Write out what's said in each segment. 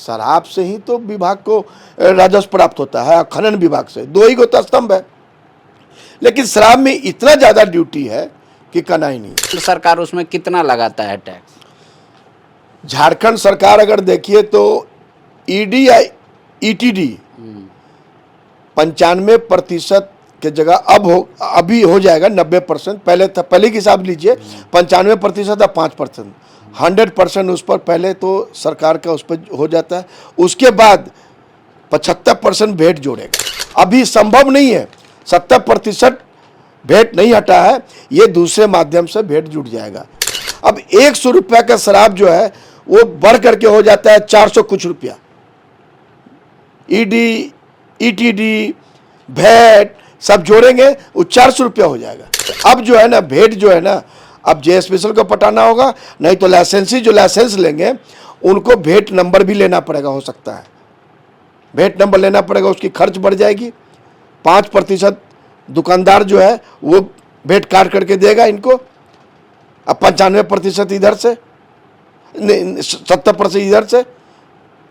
शराब से ही तो विभाग को राजस्व प्राप्त होता है, खनन विभाग से, दो ही को तो स्तंभ है। लेकिन शराब में इतना ज़्यादा ड्यूटी है कि कहना ही नहीं। तो सरकार उसमें कितना लगाता है टैक्स? झारखंड सरकार अगर देखिए तो ईडी या ईटीडी 95% के जगह अभी हो जाएगा 90%। पहले की हिसाब लीजिए 95% या 5%, 100% उस पर पहले तो सरकार का उस पर हो जाता है। उसके बाद 75% भेंट जोड़ेगा। अभी संभव नहीं है, 70% भेंट नहीं हटा है, ये दूसरे माध्यम से भेंट जुड़ जाएगा। अब 100 रुपया का शराब जो है वो बढ़ करके हो जाता है 400 कुछ रुपया। ईडी, ईटीडी, भेंट सब जोड़ेंगे वो 400 रुपया हो जाएगा। अब जो है ना भेंट जो है ना, अब जे स्पेशल को पटाना होगा, नहीं तो लाइसेंसी जो लाइसेंस लेंगे उनको भेंट नंबर भी लेना पड़ेगा, हो सकता है भेंट नंबर लेना पड़ेगा, उसकी खर्च बढ़ जाएगी। 5% दुकानदार जो है वो भेंट काट करके देगा इनको। अब 95% इधर से, 70% इधर से,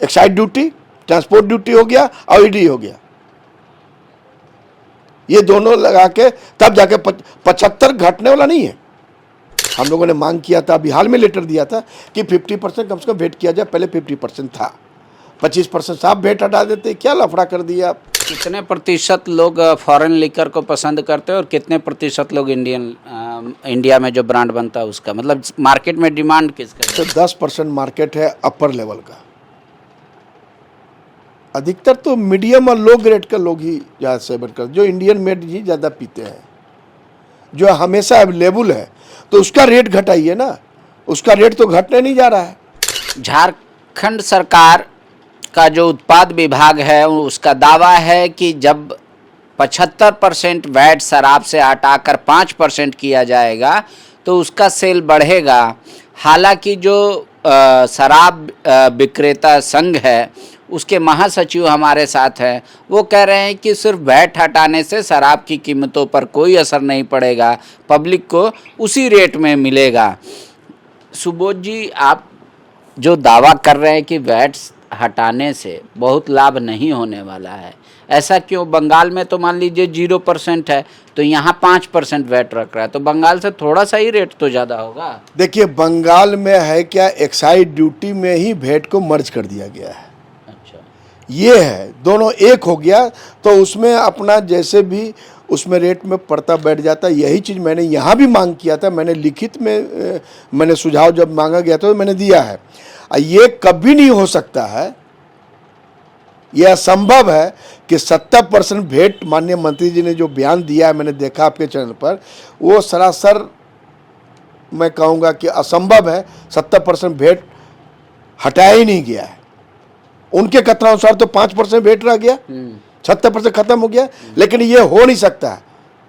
एक्साइज ड्यूटी, ट्रांसपोर्ट ड्यूटी हो गया और ईडी हो गया। ये दोनों लगा के तब जाके 75 घटने वाला नहीं है। हम लोगों ने मांग किया था, अभी हाल में लेटर दिया था कि 50% कम से कम भेंट किया जाए। पहले 50% था, 25% साफ भेंट हटा देते। क्या लफड़ा कर दिया। कितने प्रतिशत लोग फॉरेन लिकर को पसंद करते हैं और कितने प्रतिशत लोग इंडिया में जो ब्रांड बनता है उसका, मतलब मार्केट में डिमांड किसका? तो 10% मार्केट है अपर लेवल का। अधिकतर तो मीडियम और लो ग्रेड के लोग ही ज़्यादा सेवन करते, जो इंडियन मेड ही ज़्यादा पीते हैं, जो हमेशा अवेलेबल है। तो उसका रेट घटाइए ना, उसका रेट तो घटने नहीं जा रहा है। झारखंड सरकार का जो उत्पाद विभाग है उसका दावा है कि जब 75% वैट शराब से हटाकर 5% किया जाएगा तो उसका सेल बढ़ेगा। हालांकि जो शराब विक्रेता संघ है उसके महासचिव हमारे साथ हैं, वो कह रहे हैं कि सिर्फ वैट हटाने से शराब की कीमतों पर कोई असर नहीं पड़ेगा, पब्लिक को उसी रेट में मिलेगा। सुबोध जी, आप जो दावा कर रहे हैं कि वैट हटाने से बहुत लाभ नहीं होने वाला है, ऐसा क्यों? बंगाल में तो मान लीजिए 0% है, तो यहाँ 5% वैट रख रहा है, तो बंगाल से थोड़ा सा ही रेट तो ज़्यादा होगा। देखिए बंगाल में है क्या, एक्साइज ड्यूटी में ही वैट को मर्ज कर दिया गया है। अच्छा, ये है, दोनों एक हो गया तो उसमें अपना जैसे भी उसमें रेट में पड़ता बैठ जाता है। यही चीज़ मैंने यहाँ भी मांग किया था, मैंने लिखित में मैंने सुझाव जब मांगा गया था तो मैंने दिया है। ये कभी नहीं हो सकता है, यह असंभव है कि 70% भेंट, माननीय मंत्री जी ने जो बयान दिया है, मैंने देखा आपके चैनल पर, वो सरासर मैं कहूँगा कि असंभव है। 70% भेंट हटाया ही नहीं गया है। उनके कथनानुसार तो 5% भेंट रह गया, 70% खत्म हो गया। लेकिन ये हो नहीं सकता है,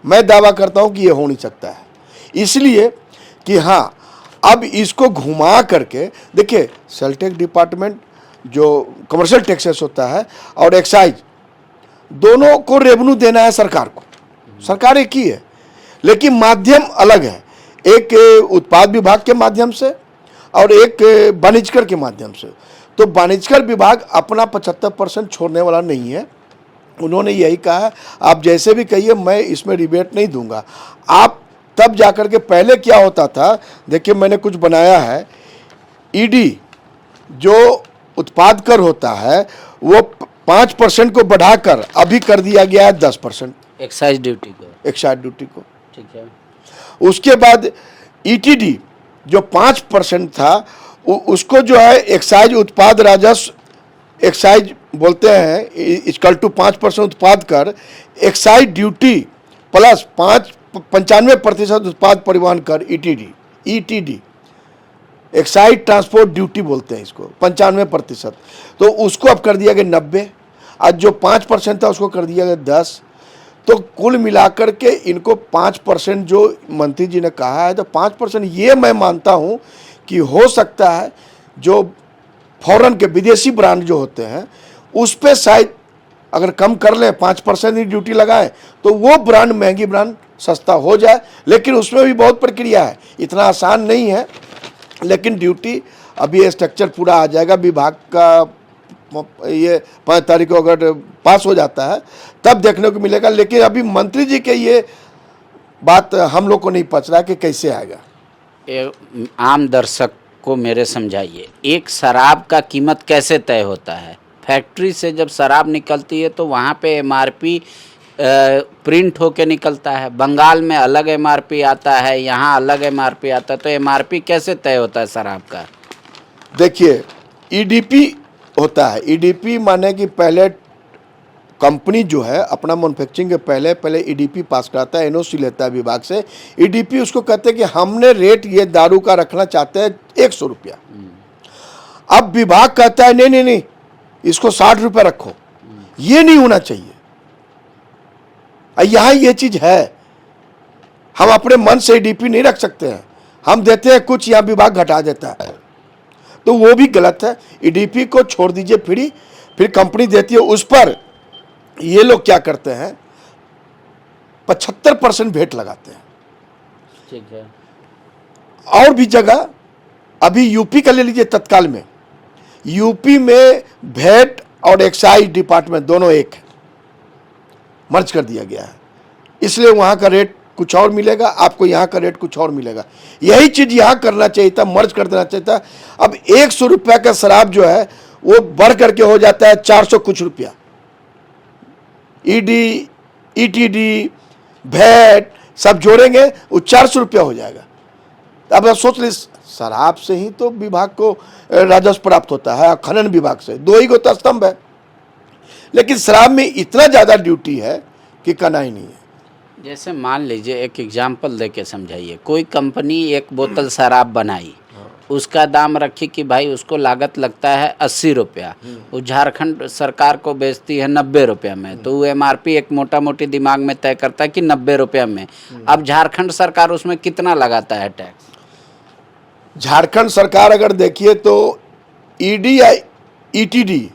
मैं दावा करता हूँ कि ये हो नहीं सकता है। इसलिए कि हाँ, अब इसको घुमा करके देखिए, सेल टैक्स डिपार्टमेंट जो कमर्शियल टैक्सेस होता है और एक्साइज, दोनों को रेवेन्यू देना है सरकार को। सरकार एक ही है, लेकिन माध्यम अलग है। एक उत्पाद विभाग के माध्यम से और एक वाणिज्यकर के माध्यम से। तो वाणिज्यकर विभाग अपना 75% छोड़ने वाला नहीं है। उन्होंने यही कहा है, आप जैसे भी कहिए, मैं इसमें रिबेट नहीं दूंगा। आप तब जाकर के, पहले क्या होता था, देखिए मैंने कुछ बनाया है, ईडी जो उत्पाद कर होता है वो 5% को बढ़ाकर अभी कर दिया गया है 10%, एक्साइज ड्यूटी को। ठीक है। उसके बाद ईटीडी जो 5% था उसको जो है एक्साइज उत्पाद राजस्व, एक्साइज बोलते हैं, इक्वल टू 5% उत्पाद कर, एक्साइज ड्यूटी प्लस 95% उत्पाद परिवहन कर, ईटीडी एक्साइज ट्रांसपोर्ट ड्यूटी बोलते हैं इसको, 95%। तो उसको अब कर दिया गया 90। आज जो 5% था उसको कर दिया गया 10। तो कुल मिलाकर के इनको 5% जो मंत्री जी ने कहा है, तो 5% ये मैं मानता हूँ कि हो सकता है जो फॉरेन के विदेशी ब्रांड जो होते हैं उस पर शायद अगर कम कर लें, 5% ही ड्यूटी लगाएं, तो वो ब्रांड, महंगी ब्रांड सस्ता हो जाए। लेकिन उसमें भी बहुत प्रक्रिया है, इतना आसान नहीं है। लेकिन ड्यूटी अभी स्ट्रक्चर पूरा आ जाएगा, विभाग का ये 5 तारीख को अगर पास हो जाता है तब देखने को मिलेगा। लेकिन अभी मंत्री जी के ये बात हम लोग को नहीं पच रहा कि कैसे आएगा। आम दर्शक को मेरे समझाइए, एक शराब का कीमत कैसे तय होता है? फैक्ट्री से जब शराब निकलती है तो वहाँ पे एमआरपी प्रिंट होके निकलता है। बंगाल में अलग एमआरपी आता है, यहाँ अलग एमआरपी आता है, तो एमआरपी कैसे तय होता है शराब का? देखिए, ईडीपी होता है। ईडीपी माने कि पहले कंपनी जो है अपना मैन्युफैक्चरिंग के पहले ईडीपी पास कराता है, एनओसी लेता है विभाग से। ईडीपी उसको कहते हैं कि हमने रेट ये दारू का रखना चाहते हैं 100 रुपया। अब विभाग कहता है नहीं नहीं नहीं, इसको 60 रुपये रखो। ये नहीं होना चाहिए। यहाँ ये चीज है, हम अपने मन से ईडीपी नहीं रख सकते हैं। हम देते हैं कुछ, यहाँ विभाग घटा देता है, तो वो भी गलत है। ईडीपी को छोड़ दीजिए फ्री, फिर कंपनी देती है उस पर। ये लोग क्या करते हैं, 75% भेट लगाते हैं। ठीक है। और भी जगह, अभी यूपी का ले लीजिए, तत्काल में यूपी में भेट और एक्साइज डिपार्टमेंट दोनों एक है, मर्ज कर दिया गया है। इसलिए वहाँ का रेट कुछ और मिलेगा, आपको यहाँ का रेट कुछ और मिलेगा। यही चीज़ यहाँ करना चाहिए था, मर्ज कर देना चाहिए था। अब 100 रुपये का शराब जो है वो बढ़ करके हो जाता है 400 कुछ रुपया। ईडी, ईटीडी, भैट सब जोड़ेंगे वो 400 रुपया हो जाएगा। अब आप सोच ली, शराब से ही तो विभाग को राजस्व प्राप्त होता है, खनन विभाग से, दो ही को तो स्तंभ है। लेकिन शराब में इतना ज़्यादा ड्यूटी है कि कहना ही नहीं है। जैसे मान लीजिए, एक एग्जाम्पल दे के समझाइए, कोई कंपनी एक बोतल शराब बनाई, उसका दाम रखी कि भाई उसको लागत लगता है 80 रुपया, वो झारखंड सरकार को बेचती है 90 रुपया में, तो वो एमआरपी एक मोटा मोटी दिमाग में तय करता है कि 90 रुपया में। अब झारखंड सरकार उसमें कितना लगाता है टैक्स? झारखंड सरकार अगर देखिए तो ईडी या ईटीडी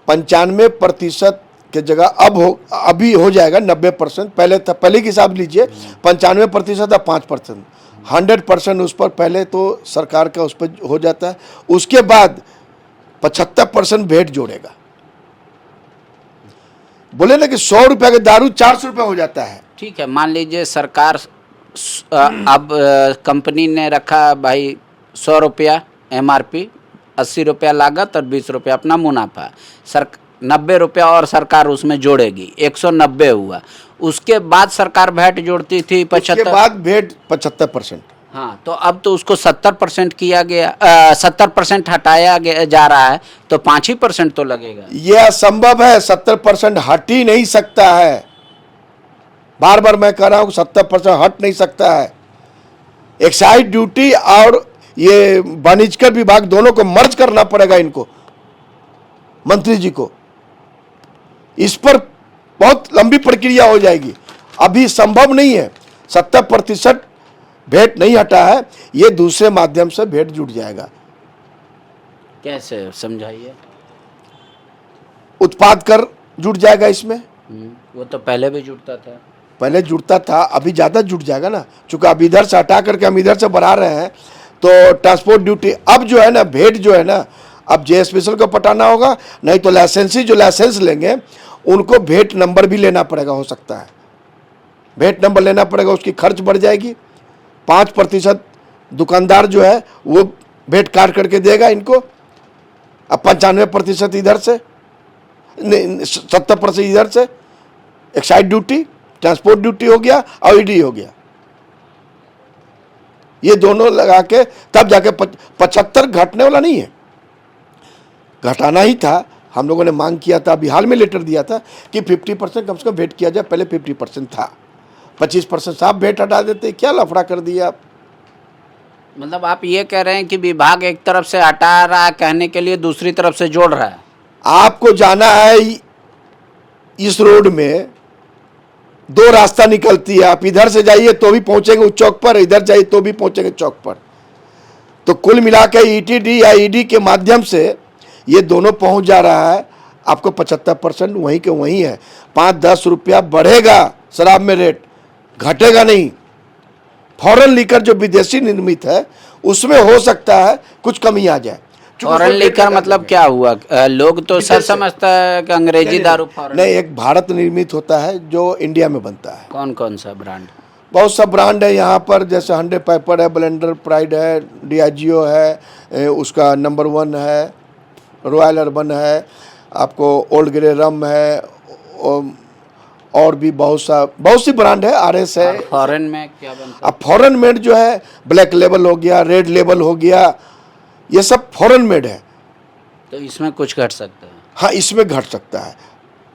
95% के जगह अभी हो जाएगा 90%। पहले था, पहले के हिसाब लीजिए 95% या 5%, 100% उस पर पहले तो सरकार का उस पर हो जाता है। उसके बाद 75% भेंट जोड़ेगा। बोले ना कि 100 रुपये का दारू 400 रुपये हो जाता है। ठीक है, मान लीजिए सरकार अब कंपनी ने रखा भाई 100 रुपया एमआरपी, 80 रुपया लागत और 20 रुपया अपना मुनाफा। 90 रुपया और सरकार उसमें जोड़ेगी, 190 हुआ। उसके बाद सरकार वैट जोड़ती थी 75, उसके बाद भेंट 75%। हाँ, तो अब तो उसको 70% किया गया, 70% हटाया गया जा रहा है, तो 5% तो लगेगा। यह असंभव है, 70% हट ही नहीं सकता है। बार बार मैं कह रहा हूँ 70% हट नहीं सकता है। एक्साइज ड्यूटी और ये वाणिज्यकर विभाग दोनों को मर्ज करना पड़ेगा इनको, मंत्री जी को। इस पर बहुत लंबी प्रक्रिया हो जाएगी, अभी संभव नहीं है। 70% भेंट नहीं हटा है, ये दूसरे माध्यम से भेंट जुट जाएगा। कैसे समझाइए? उत्पाद कर जुट जाएगा इसमें। वो तो पहले भी जुटता था। पहले जुटता था, अभी ज़्यादा जुट जाएगा ना, चूँकि अब इधर से हटा करके हम इधर से बढ़ा रहे हैं, तो ट्रांसपोर्ट ड्यूटी अब जो है ना, भेंट जो है ना, अब जे स्पेशल को पटाना होगा, नहीं तो लाइसेंसी जो लाइसेंस लेंगे उनको भेंट नंबर भी लेना पड़ेगा। हो सकता है भेंट नंबर लेना पड़ेगा, उसकी खर्च बढ़ जाएगी। 5% दुकानदार जो है वो भेंट काट करके देगा इनको। अब 95% इधर से, 70% इधर से। एक्साइज ड्यूटी, ट्रांसपोर्ट ड्यूटी हो गया और ईडी हो गया, ये दोनों लगा के तब जाके 75 घटने वाला नहीं है, घटाना ही था। हम लोगों ने मांग किया था, अभी हाल में लेटर दिया था कि 50% कम से कम भेंट किया जाए। पहले 50% था, 25% साफ भेंट हटा देते। क्या लफड़ा कर दिया आप। मतलब आप ये कह रहे हैं कि विभाग एक तरफ से हटा रहा है कहने के लिए, दूसरी तरफ से जोड़ रहा है। आपको जाना है, इस रोड में 2 रास्ता निकलती है, आप इधर से जाइए तो भी पहुंचेंगे उस चौक पर, इधर जाइए तो भी पहुंचेंगे चौक पर। तो कुल मिलाकर ईटीडी या ईडी के माध्यम से ये दोनों पहुंच जा रहा है। आपको 75% वहीं के वहीं है। 5-10 रुपया बढ़ेगा शराब में रेट, घटेगा नहीं। फॉरेन लीकर जो विदेशी निर्मित है उसमें हो सकता है कुछ कमी आ जाए, फॉरेन लीकर मतलब क्या हुआ? लोग तो सब समझता है कि अंग्रेजी दारू फॉरेन। नहीं, एक भारत निर्मित होता है जो इंडिया में बनता है। कौन कौन सा ब्रांड? बहुत सा ब्रांड है यहाँ पर, जैसे हंड्रेड पेपर है, ब्लेंडर प्राइड है, डियाजियो है, उसका नंबर 1 है, रॉयल अर्बन है, आपको ओल्ड ग्रे रम है, और भी बहुत सी ब्रांड है, RS है। फॉरेन में क्या बनता है? अब फॉरेन मेड जो है, ब्लैक लेबल हो गया, रेड लेबल हो गया, ये सब फॉरेन मेड है। तो इसमें कुछ घट सकता है? हाँ, इसमें घट सकता है।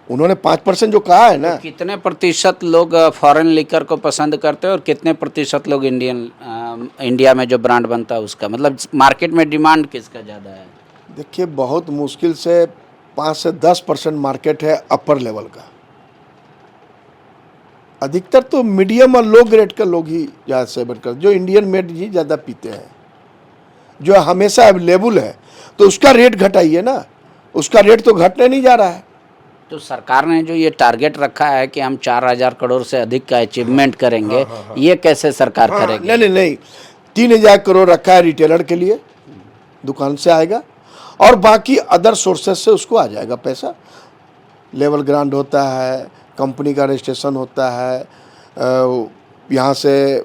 उन्होंने 5% जो कहा है ना। तो कितने प्रतिशत लोग फॉरेन लिकर को पसंद करते हैं और कितने प्रतिशत लोग इंडिया में जो ब्रांड बनता है उसका, मतलब मार्केट में डिमांड किसका ज़्यादा है? देखिए, बहुत मुश्किल से 5 से 10% मार्केट है अपर लेवल का। अधिकतर तो मीडियम और लो ग्रेड के लोग ही ज़्यादा सेवन करते, जो इंडियन मेड ही ज़्यादा पीते हैं, जो हमेशा अवेलेबल है। तो उसका रेट घटाइए ना, उसका रेट तो घटने नहीं जा रहा है। तो सरकार ने जो ये टारगेट रखा है कि हम 4,000 करोड़ से अधिक का अचीवमेंट करेंगे, ये कैसे सरकार करेगी? नहीं, 3,000 करोड़ रखा है रिटेलर के लिए, दुकान से आएगा, और बाकी अदर सोर्सेस से उसको आ जाएगा पैसा। लेवल ग्रांट होता है, कंपनी का रजिस्ट्रेशन होता है, यहाँ से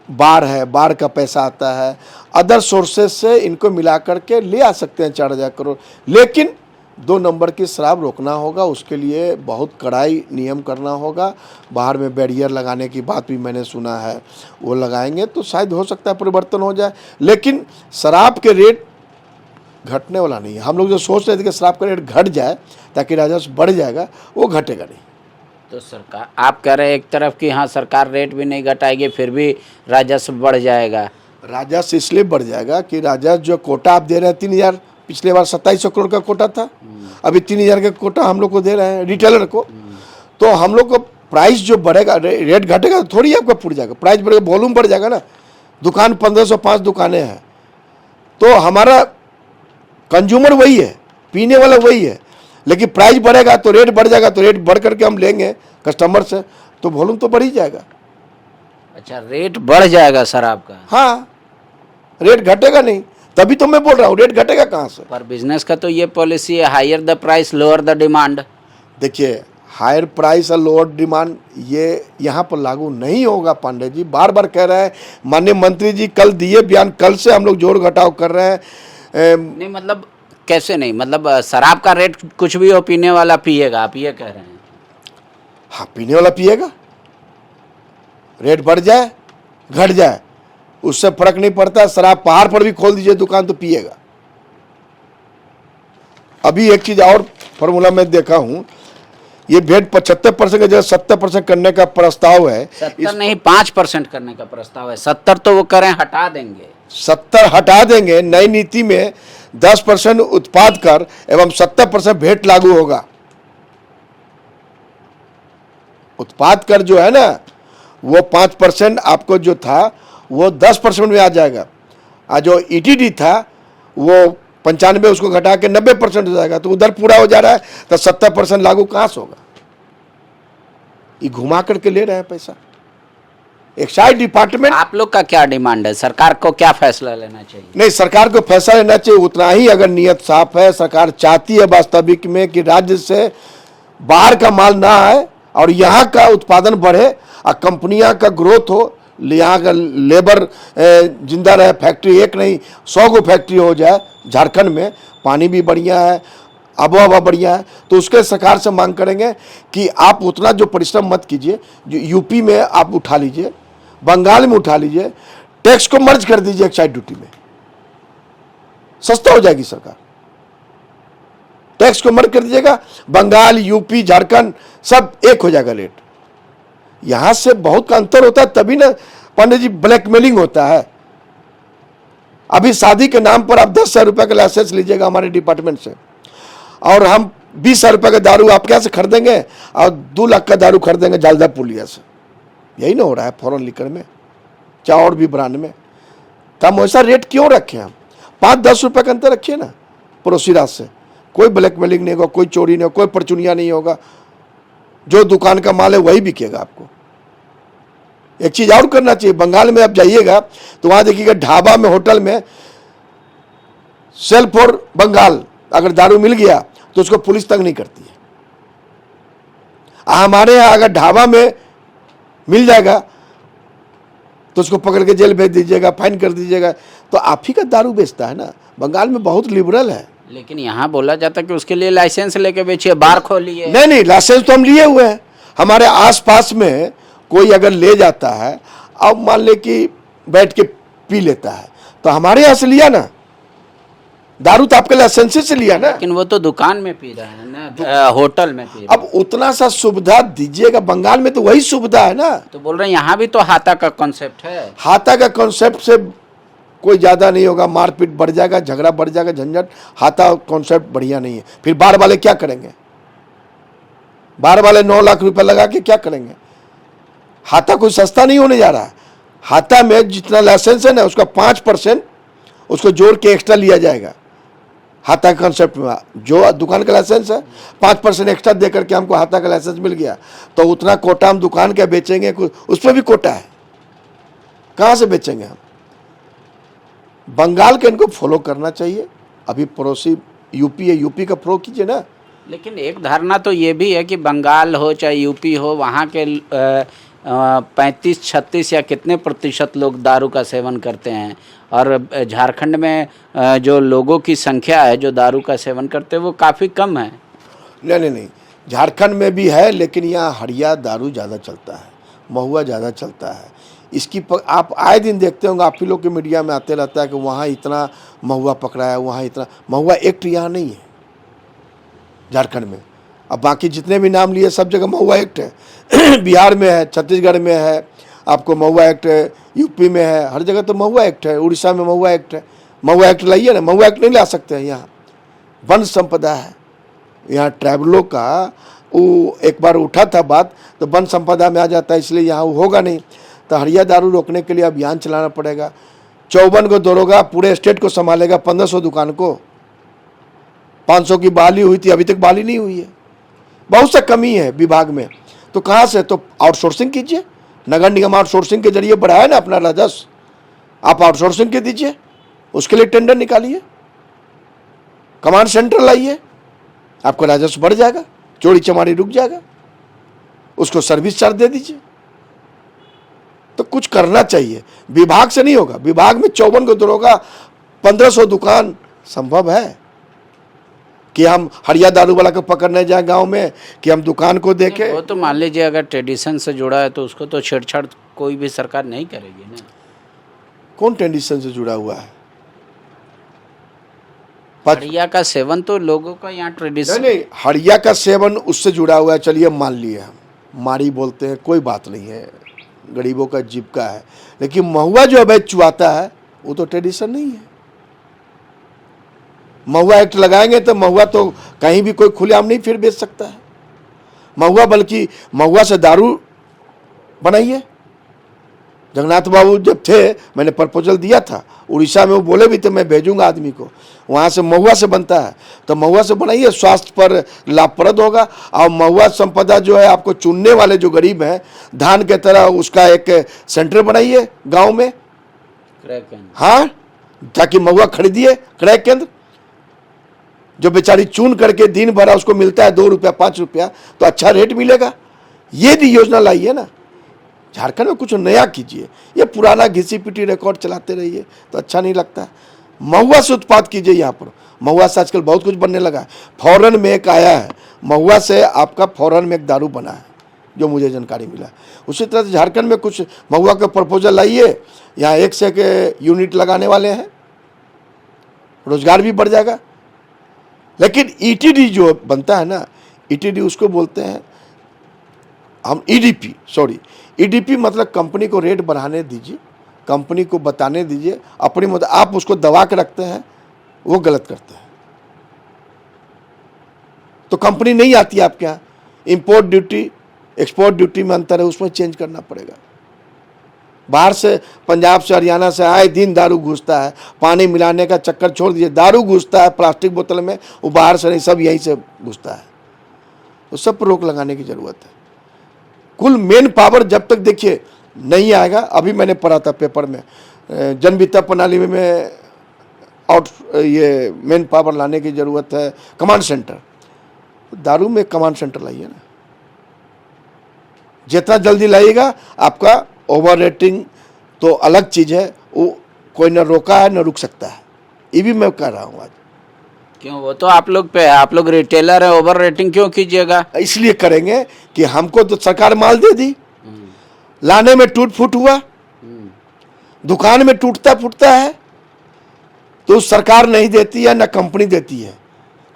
बार है, बार का पैसा आता है, अदर सोर्सेस से इनको मिला करके ले आ सकते हैं 4,000 करोड़। लेकिन 2 नंबर की शराब रोकना होगा, उसके लिए बहुत कड़ाई नियम करना होगा। बाहर में बैरियर लगाने की बात भी मैंने सुना है, वो लगाएंगे तो शायद हो सकता है परिवर्तन हो जाए। लेकिन शराब के रेट घटने वाला नहीं है। हम लोग जो सोच रहे थे कि शराब का रेट घट जाए ताकि राजस्व बढ़ जाएगा, वो घटेगा नहीं। तो सरकार, आप कह रहे हैं एक तरफ कि हाँ सरकार रेट भी नहीं घटाएगी फिर भी राजस्व बढ़ जाएगा। राजस्व इसलिए बढ़ जाएगा कि राजस्व जो कोटा आप दे रहे हैं 3,000, पिछले बार 2700 करोड़ का कोटा था, अभी 3,000 का कोटा हम लोग को दे रहे हैं रिटेलर को। तो हम लोग को प्राइस जो बढ़ेगा, रेट घटेगा तो थोड़ी आपका पुर जाएगा, प्राइस बढ़ेगा, वॉल्यूम बढ़ जाएगा ना। दुकान 1505 दुकानें हैं, तो हमारा कंज्यूमर वही है, पीने वाला वही है, लेकिन प्राइस बढ़ेगा तो रेट बढ़ जाएगा, तो रेट बढ़ करके हम लेंगे कस्टमर से, तो वॉल्यूम तो बढ़ ही जाएगा। अच्छा, रेट बढ़ जाएगा शराब का? हाँ, रेट घटेगा नहीं, तभी तो मैं बोल रहा हूँ रेट घटेगा कहाँ से। पर बिजनेस का तो ये पॉलिसी है, higher the price lower the demand. देखिए, हायर प्राइस और लोअर डिमांड ये यहाँ पर लागू नहीं होगा। पांडे जी बार बार कह रहे हैं, माननीय मंत्री जी कल दिए बयान, कल से हम लोग जोड़ घटाव कर रहे हैं। नहीं मतलब कैसे नहीं, मतलब शराब का रेट कुछ भी हो पीने वाला पिएगा, आप ये कह रहे हैं? हाँ, पीने वाला पिएगा, रेट बढ़ जाए घट जाए उससे फर्क नहीं पड़ता। शराब पहाड़ पर भी खोल दीजिए दुकान तो पिएगा। अभी एक चीज और फॉर्मूला में देखा हूं, ये भेंट 75% की जगह 70% करने का प्रस्ताव है। 70 नहीं 5% करने का प्रस्ताव है। 70 तो वो करें हटा देंगे, 70 हटा देंगे। नई नीति में 10% उत्पाद कर एवं 70% भेंट लागू होगा। उत्पाद कर जो है ना, वो 5% आपको जो था वो 10% में आ जाएगा, और जो ETD था वो 95 उसको घटा के 90% हो जाएगा, तो उधर पूरा हो जा रहा है, तो 70% लागू कहाँ से होगा? ये घुमा करके ले रहे हैं पैसा। Excise department. आप लोग का क्या डिमांड है? सरकार को क्या फैसला लेना चाहिए? नहीं, सरकार को फैसला लेना चाहिए उतना ही, अगर नियत साफ है। सरकार चाहती है वास्तविक में कि राज्य से बाहर का माल ना आए और यहाँ का उत्पादन बढ़े और कंपनियां का ग्रोथ हो, यहाँ का लेबर जिंदा रहे, फैक्ट्री एक नहीं 100 गो फैक्ट्री हो जाए झारखंड में। पानी भी बढ़िया है, आबोहवा बढ़िया है, तो उसके सरकार से मांग करेंगे कि आप उतना जो परिश्रम मत कीजिए, जो यूपी में आप उठा लीजिए, बंगाल में उठा लीजिए, टैक्स को मर्ज कर दीजिए एक्साइज ड्यूटी में, सस्ता हो जाएगी सरकार। टैक्स को मर्ज कर दीजिएगा, बंगाल, यूपी, झारखंड सब एक हो जाएगा रेट। यहां से बहुत का अंतर होता है, तभी ना पंडित जी ब्लैकमेलिंग होता है। अभी शादी के नाम पर आप 10,000 रुपए का लाइसेंस लीजिएगा हमारे डिपार्टमेंट से, और हम 20,000 रुपए का दारू आपके यहाँ से खरीदेंगे और 2 लाख का दारू खरीदेंगे जालदा पुलिया से। यही ना हो रहा है फॉरेन लीकर में, चाहे और भी ब्रांड में। तो हम वैसा रेट क्यों रखें? हम 5-10 रुपए का अंतर रखिए ना पड़ोसी राज्य से। कोई ब्लैकमेलिंग नहीं होगा, कोई चोरी नहीं होगा, कोई परचुनिया नहीं होगा। जो दुकान का माल है वही बिकेगा आपको। एक चीज और करना चाहिए, बंगाल में आप जाइएगा तो वहां देखिएगा ढाबा में, होटल में सेल फॉर बंगाल, अगर दारू मिल गया तो उसको पुलिस तक नहीं करती है। हमारे यहाँ अगर ढाबा में मिल जाएगा तो उसको पकड़ के जेल भेज दीजिएगा, फाइन कर दीजिएगा। तो आप ही का दारू बेचता है ना। बंगाल में बहुत लिबरल है। लेकिन यहाँ बोला जाता है कि उसके लिए लाइसेंस लेके बेचिए, बार खोलिए। नहीं, लाइसेंस तो हम लिए हुए हैं। हमारे आसपास में कोई अगर ले जाता है, अब मान ले कि बैठ के पी लेता है, तो हमारे यहाँ से लिया ना दारू, तो आपके लाइसेंस से लिया ना। लेकिन वो तो दुकान में पी रहा है ना, होटल में पी रहा है। अब उतना सा सुविधा दीजिएगा। बंगाल में तो वही सुविधा है ना। तो बोल रहे हैं यहाँ भी तो हाथा का कॉन्सेप्ट है। हाथा का कॉन्सेप्ट से कोई ज़्यादा नहीं होगा, मारपीट बढ़ जाएगा, झगड़ा बढ़ जाएगा, झंझट। हाथा कॉन्सेप्ट बढ़िया नहीं है। फिर बार वाले क्या करेंगे? बार वाले 9 लाख रुपए लगा के क्या करेंगे? हाथा कोई सस्ता नहीं होने जा रहा है। हाथा में जितना लाइसेंस है ना, उसका 5% उसको जोड़ के एक्स्ट्रा लिया जाएगा। हाथा का कंसेप्ट में जो दुकान का लाइसेंस है, 5% एक्स्ट्रा दे करके हमको हाथा का लाइसेंस मिल गया, तो उतना कोटा हम दुकान का बेचेंगे, उस पर भी कोटा है। कहाँ से बेचेंगे हम? बंगाल के इनको फॉलो करना चाहिए। अभी पड़ोसी यूपी है, यूपी का फॉलो कीजिए ना। लेकिन एक धारणा तो ये भी है कि बंगाल हो चाहे यूपी हो, वहाँ के 35-36 या कितने प्रतिशत लोग दारू का सेवन करते हैं, और झारखंड में जो लोगों की संख्या है जो दारू का सेवन करते हैं वो काफ़ी कम है। नहीं, झारखंड में भी है, लेकिन यहाँ हड़िया दारू ज़्यादा चलता है, महुआ ज़्यादा चलता है। इसकी आप आए दिन देखते होंगे, आप ही लोग के मीडिया में आते रहता है कि वहाँ इतना महुआ पकड़ा है, वहाँ इतना। महुआ एक्ट यहाँ नहीं है झारखंड में। अब बाकी जितने भी नाम लिए सब जगह महुआ एक्ट है। बिहार में है, छत्तीसगढ़ में है, आपको महुआ एक्ट है, यूपी में है, हर जगह तो महुआ एक्ट है। उड़ीसा में महुआ एक्ट है। महुआ एक्ट लाइए ना। महुआ एक्ट नहीं ला सकते हैं यहाँ। वन संपदा है यहाँ। ट्राइबलों का वो एक बार उठा था बात, तो वन संपदा में आ जाता है, इसलिए यहाँ वो होगा नहीं। तो हड़िया दारू रोकने के लिए अभियान चलाना पड़ेगा। 54 को दरोगा पूरे स्टेट को संभालेगा, 1500 दुकान को। 500 की बहाली हुई थी, अभी तक बहाली नहीं हुई है। बहुत सा कमी है विभाग में। तो कहाँ से? तो आउटसोर्सिंग कीजिए। नगर निगम आउटसोर्सिंग के जरिए बढ़ाया ना अपना राजस्व। आप आउटसोर्सिंग के दीजिए, उसके लिए टेंडर निकालिए, कमांड सेंटर लाइए, आपका राजस्व बढ़ जाएगा, चोरी चमारी रुक जाएगा, उसको सर्विस चार्ज दे दीजिए। तो कुछ करना चाहिए। विभाग से नहीं होगा। विभाग में 54 को दरोगा, 1500 दुकान संभव है कि हम हड़िया दारू वाला को पकड़ने जाए गांव में, कि हम दुकान को देखें? वो तो मान लीजिए अगर ट्रेडिशन से जुड़ा है तो उसको तो छेड़छाड़ कोई भी सरकार नहीं करेगी ना। कौन ट्रेडिशन से जुड़ा हुआ है? हड़िया का सेवन तो लोगों का यहाँ ट्रेडिशन। नहीं, हड़िया का सेवन उससे जुड़ा हुआ है। चलिए मान लिए हम, मारी बोलते हैं, कोई बात नहीं है, गरीबों का जीविका है। लेकिन महुआ जो अवैध चुआता है वो तो ट्रेडिशन नहीं है। महुआ एक्ट लगाएंगे तो महुआ तो कहीं भी कोई खुलेआम नहीं फिर बेच सकता है महुआ, बल्कि महुआ से दारू बनाइए। जगन्नाथ बाबू जब थे, मैंने प्रपोजल दिया था उड़ीसा में, वो बोले भी थे मैं भेजूंगा आदमी को, वहाँ से महुआ से बनता है, तो महुआ से बनाइए, स्वास्थ्य पर लाभप्रद होगा। और महुआ संपदा जो है, आपको चुनने वाले जो गरीब हैं, धान के तरह उसका एक सेंटर बनाइए गांव में। हाँ, ताकि महुआ खरीदिए, क्रय केंद्र। जो बेचारी चुन करके दिन भर उसको मिलता है 2 रुपया 5 रुपया, तो अच्छा रेट मिलेगा। ये भी योजना लाइए ना। झारखंड में कुछ नया कीजिए। ये पुराना घिसी पिटी रिकॉर्ड चलाते रहिए तो अच्छा नहीं लगता। महुआ से उत्पाद कीजिए। यहाँ पर महुआ से आजकल बहुत कुछ बनने लगा है। फौरन में एक आया है, महुआ से आपका फौरन में एक दारू बना है, जो मुझे जानकारी मिला। उसी तरह से झारखंड में कुछ महुआ का प्रपोजल लाइए। यहाँ 1 से 1 यूनिट लगाने वाले हैं, रोजगार भी बढ़ जाएगा। लेकिन ईटीडी जो बनता है ना, ईटीडी उसको बोलते हैं हम ईडीपी, सॉरी ईडीपी मतलब कंपनी को रेट बढ़ाने दीजिए, कंपनी को बताने दीजिए अपनी मत, आप उसको दबा के रखते हैं, वो गलत करते हैं। तो कंपनी नहीं आती आपके यहाँ। इंपोर्ट ड्यूटी एक्सपोर्ट ड्यूटी में अंतर है, उसमें चेंज करना पड़ेगा। बाहर से पंजाब से हरियाणा से आए दिन दारू घुसता है। पानी मिलाने का चक्कर छोड़ दीजिए, दारू घुसता है प्लास्टिक बोतल में, वो बाहर से नहीं, सब यहीं से घुसता है। तो सब पर रोक लगाने की जरूरत है। कुल मेन पावर जब तक देखिए नहीं आएगा। अभी मैंने पढ़ा था पेपर में, जन वित्त प्रणाली में ये मेन पावर लाने की ज़रूरत है, कमांड सेंटर। दारू में कमांड सेंटर लाइए ना, जितना जल्दी लाइएगा। आपका ओवर रेटिंग तो अलग चीज़ है, वो कोई न रोका है न रुक सकता है, ये भी मैं कह रहा हूँ आज। क्यों, वो तो आप लोग पे है, आप लोग रिटेलर है, ओवर रेटिंग क्यों कीजिएगा? इसलिए करेंगे कि हमको तो सरकार माल दे दी, लाने में टूट फूट हुआ, दुकान में टूटता फूटता है, तो सरकार नहीं देती है, ना कंपनी देती है,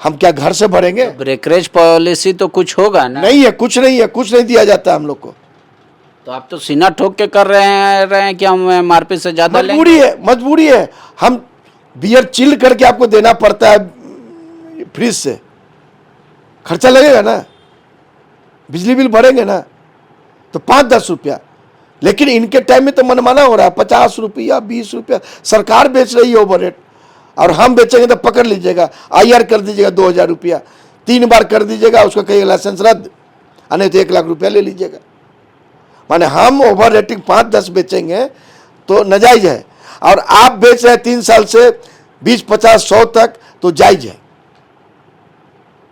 हम क्या घर से भरेंगे? ब्रेकरेज पॉलिसी तो कुछ होगा ना? नहीं है, कुछ नहीं है, कुछ नहीं दिया जाता हम लोग को। तो आप तो सीना ठोक के कर रहे हैं कि हम एमआरपी से ज्यादा लेंगे। मजबूरी है, मजबूरी है। हम बियर चिल करके आपको देना पड़ता है फ्रिज से, खर्चा लगेगा ना, बिजली बिल भरेंगे ना, तो 5-10 रुपया। लेकिन इनके टाइम में तो मनमाना हो रहा है, 50 रुपया 20 रुपया सरकार बेच रही है ओवर रेट, और हम बेचेंगे तो पकड़ लीजिएगा, IR कर दीजिएगा 2000 रुपया, 3 बार कर दीजिएगा, उसका कहीं लाइसेंस रद्द, नहीं तो 1 लाख रुपया ले लीजिएगा। माने हम ओवर रेटिंग 5-10 बेचेंगे तो नाजायज है, और आप बेच रहे हैं 3 साल से 20-50-100 तक, तो जायज है।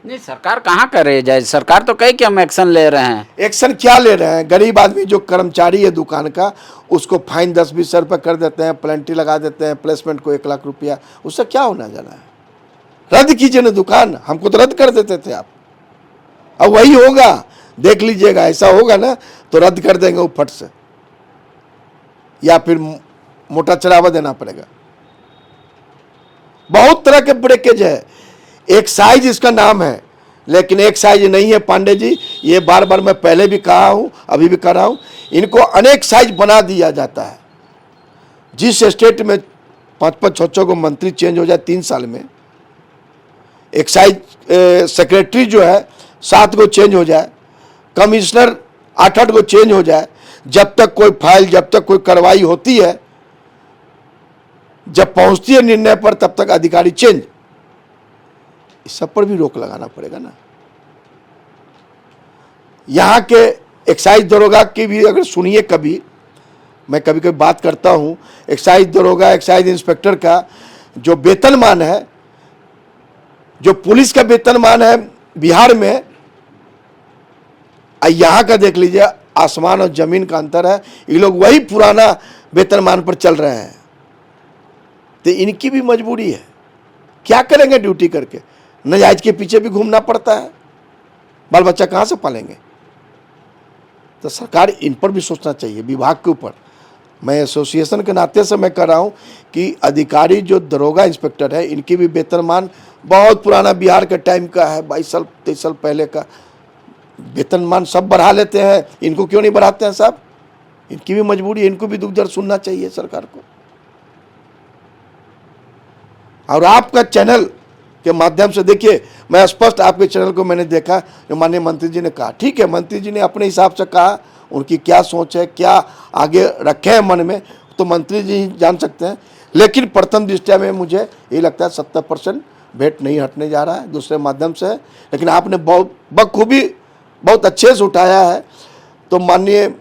नहीं, सरकार कहाँ करे जाए, सरकार तो कही कि हम एक्शन ले रहे हैं। एक्शन क्या ले रहे हैं? गरीब आदमी जो कर्मचारी है दुकान का, उसको फाइन 10-20 रुपये कर देते हैं, पेनल्टी लगा देते हैं, प्लेसमेंट को 1 लाख रुपया, उससे क्या होना जाना है? रद्द कीजिए ना दुकान, हमको तो रद्द कर देते थे आप। अब वही होगा, देख लीजिएगा, ऐसा होगा ना तो रद्द कर देंगे वो फट से, या फिर मोटा चढ़ावा देना पड़ेगा। बहुत तरह के ब्रेकेज है, एक्साइज इसका नाम है, लेकिन एक्साइज नहीं है पांडे जी। ये बार बार मैं पहले भी कहा हूं, अभी भी कह रहा हूं, इनको अनेक साइज बना दिया जाता है। जिस स्टेट में 5-5, 6-6 को मंत्री चेंज हो जाए 3 साल में, एक्साइज सेक्रेटरी जो है 7 को चेंज हो जाए, कमिश्नर 8-8 को चेंज हो जाए, जब तक कोई फाइल, जब तक कोई कार्रवाई होती है, जब पहुंचती है निर्णय पर, तब तक अधिकारी चेंज। इस सब पर भी रोक लगाना पड़ेगा ना। यहां के एक्साइज दरोगा की भी अगर सुनिए, कभी मैं कभी कभी बात करता हूं, एक्साइज दरोगा, एक्साइज इंस्पेक्टर का जो वेतनमान है, जो पुलिस का वेतनमान है बिहार में, यहां का देख लीजिए, आसमान और जमीन का अंतर है। ये लोग वही पुराना वेतनमान पर चल रहे हैं, तो इनकी भी मजबूरी है। क्या करेंगे ड्यूटी करके? नाजायज के पीछे भी घूमना पड़ता है, बाल बच्चा कहाँ से पालेंगे? तो सरकार इन पर भी सोचना चाहिए, विभाग के ऊपर। मैं एसोसिएशन के नाते से मैं कह रहा हूँ कि अधिकारी जो दरोगा इंस्पेक्टर है, इनकी भी वेतनमान बहुत पुराना बिहार के टाइम का है, 22 साल 23 साल पहले का वेतनमान। सब बढ़ा लेते हैं, इनको क्यों नहीं बढ़ाते हैं साहब? इनकी भी मजबूरी है, इनको भी दुख दर्द सुनना चाहिए सरकार को। और आपका चैनल के माध्यम से देखिए, मैं स्पष्ट आपके चैनल को मैंने देखा, जो माननीय मंत्री जी ने कहा, ठीक है, मंत्री जी ने अपने हिसाब से कहा, उनकी क्या सोच है, क्या आगे रखे हैं मन में, तो मंत्री जी जान सकते हैं। लेकिन प्रथम दृष्टया में मुझे ये लगता है 70% भेंट नहीं हटने जा रहा है, दूसरे माध्यम से है। लेकिन आपने बहुत बखूबी, बहुत अच्छे से उठाया है, तो माननीय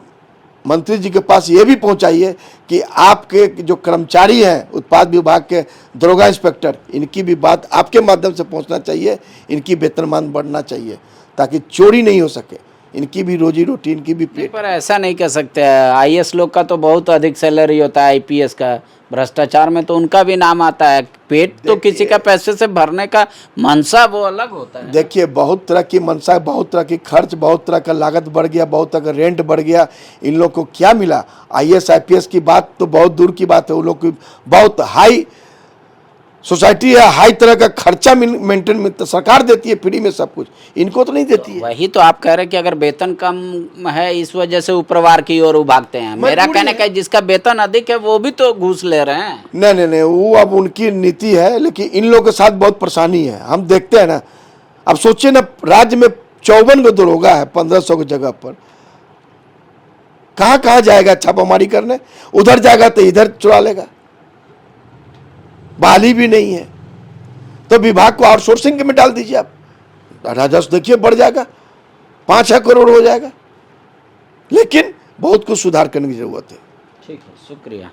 मंत्री जी के पास ये भी पहुंचाइए कि आपके जो कर्मचारी हैं उत्पाद विभाग के दरोगा इंस्पेक्टर, इनकी भी बात आपके माध्यम से पहुंचना चाहिए, इनकी वेतनमान बढ़ना चाहिए, ताकि चोरी नहीं हो सके, इनकी भी रोजी रोटी, इनकी भी पेट। पर ऐसा नहीं कह सकते, IAS लोग का तो बहुत अधिक सैलरी होता है, IPS का, भ्रष्टाचार में तो उनका भी नाम आता है। पेट तो किसी का पैसे से भरने का मनसा वो अलग होता है। देखिए, बहुत तरह की मनसा, बहुत तरह की खर्च, बहुत तरह का लागत बढ़ गया, बहुत तरह का रेंट बढ़ गया। इन लोग को क्या मिला? IAS IPS की बात तो बहुत दूर की बात है, वो लोग की बहुत हाई सोसाइटी है, हाई तरह का खर्चा मेंटेन में तो सरकार देती है फ्री में सब कुछ, इनको तो नहीं देती है। वही तो आप कह रहे हैं कि अगर वेतन कम है इस वजह से ऊपरवार की ओर भागते हैं। मेरा कहने का जिसका वेतन अधिक है वो भी तो घूस ले रहे हैं। नहीं, वो अब उनकी नीति है, लेकिन इन लोगों के साथ बहुत परेशानी है, हम देखते हैं ना। अब सोचिए ना, राज्य में 54 को दरोगा है 1500 की जगह पर, कहाँ जाएगा छापामारी करने? उधर जाएगा तो इधर चुरा लेगा, बहाली भी नहीं है। तो विभाग को आउटसोर्सिंग में डाल दीजिए आप, राजस्व देखिए बढ़ जाएगा, 5-6 करोड़ हो जाएगा। लेकिन बहुत कुछ सुधार करने की जरूरत है। ठीक है, शुक्रिया।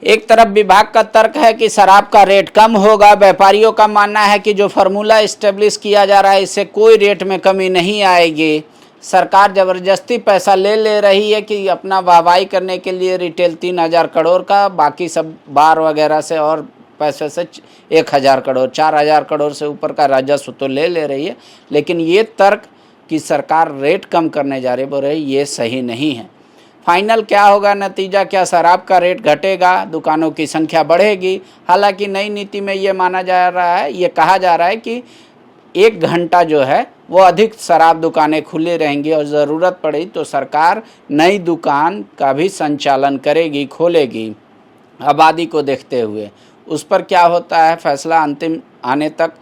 एक तरफ विभाग का तर्क है कि शराब का रेट कम होगा, व्यापारियों का मानना है कि जो फार्मूला इस्टेब्लिश किया जा रहा है इससे कोई रेट में कमी नहीं आएगी। सरकार ज़बरदस्ती पैसा ले रही है कि अपना वाहवाही करने के लिए रिटेल 3,000 करोड़ का, बाकी सब बार वगैरह से और पैसे से 1,000 करोड़ 4,000 करोड़ से ऊपर का राजस्व तो ले रही है। लेकिन ये तर्क कि सरकार रेट कम करने जा रही है ये सही नहीं है। फाइनल क्या होगा नतीजा, क्या शराब का रेट घटेगा, दुकानों की संख्या बढ़ेगी? हालांकि नई नीति में ये माना जा रहा है, ये कहा जा रहा है कि 1 घंटा जो है वो अधिक शराब दुकानें खुली रहेंगी और ज़रूरत पड़ी तो सरकार नई दुकान का भी संचालन करेगी, खोलेगी आबादी को देखते हुए। उस पर क्या होता है फैसला अंतिम आने तक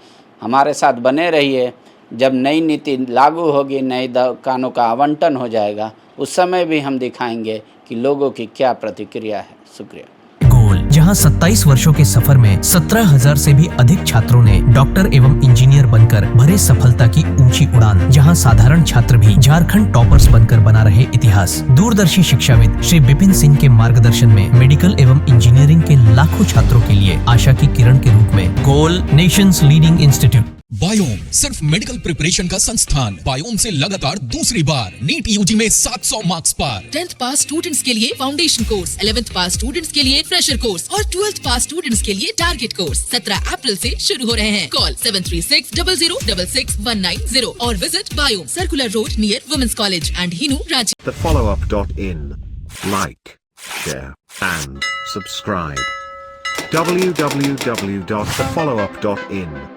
हमारे साथ बने रहिए। जब नई नीति लागू होगी, नई दुकानों का आवंटन हो जाएगा, उस समय भी हम दिखाएंगे कि लोगों की क्या प्रतिक्रिया है। शुक्रिया। गोल, जहां 27 वर्षों के सफर में 17,000 से भी अधिक छात्रों ने डॉक्टर एवं इंजीनियर बनकर भरे सफलता की ऊंची उड़ान, जहां साधारण छात्र भी झारखंड टॉपर्स बनकर बना रहे इतिहास। दूरदर्शी शिक्षाविद श्री विपिन सिंह के मार्गदर्शन में मेडिकल एवं इंजीनियरिंग के लाखों छात्रों के लिए आशा की किरण के रूप में गोल, नेशंस लीडिंग इंस्टीट्यूट। बायोम सिर्फ मेडिकल प्रिपरेशन का संस्थान। बायोम से लगातार दूसरी बार नीट यूजी में 700 मार्क्स पार। 10th पास स्टूडेंट्स के लिए फाउंडेशन कोर्स, 11th पास स्टूडेंट्स के लिए फ्रेशर कोर्स और 12th पास स्टूडेंट्स के लिए टारगेट कोर्स 17 अप्रैल से शुरू हो रहे हैं। कॉल 7360066190 और visit Biome, circular road near women's college and Hinoo, Ranchi. thefollowup.in. Like, share, and subscribe. www.thefollowup.in